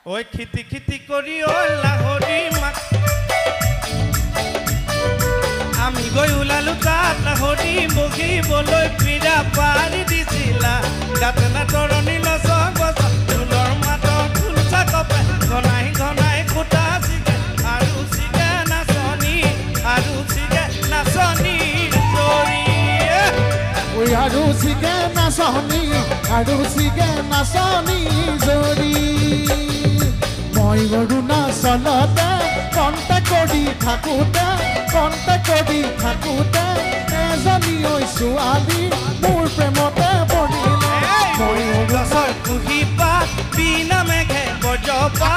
ওই খিতি খিতি কৰি ও লাহৰি মাক আমি গৈ ওলালো তাত লাহৰি বহিবলৈ পীড়া পাৰি দিছিলা গাতনা তৰণি লচক বচ ফুলৰ মাতত ফুল চাকপে ঘনাই ঘনাই খুটা চিগে আৰু চিগে নাচনি জৰি ওই আৰু চিগে নাচনি জৰি মই গৰু নাচলতে কণ্টে কৰি থাকোঁতে এজনী ঐ ছোৱালী মোৰ প্ৰেমতে পৰিলে মই গছৰ কুহি পাত বিনা মেঘে বজপা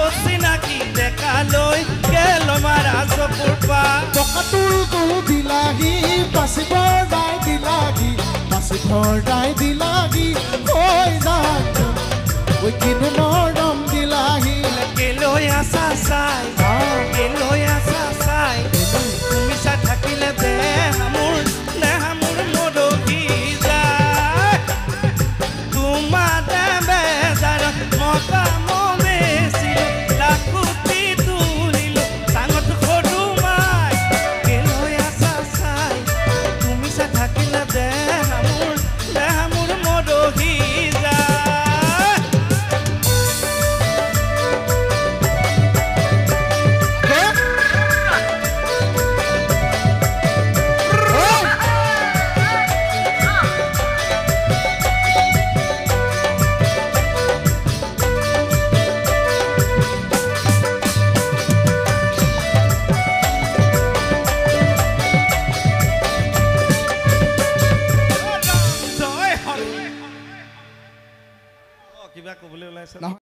অচিনাকি দেখালৈ গেল মাৰা চকুৰ পা টকাটোৰ বিলাহী পাচি ভৰাই দিলাগি হৈ যায় ওই কিনো মৰম বিলাহী কেলৈ আছা চাই তুমি চাই থাকিলে দেহামোৰ মদকি যায় তোমাতে বেজাৰত মকাম বেচিলো লাখুটি তুলিলো চাঙত সৰু মাই কেলৈ আছা চাই তুমি চাই থাকিলে দেহামোৰ মদকি যায় কিবা ক'বলৈ ওলাইছে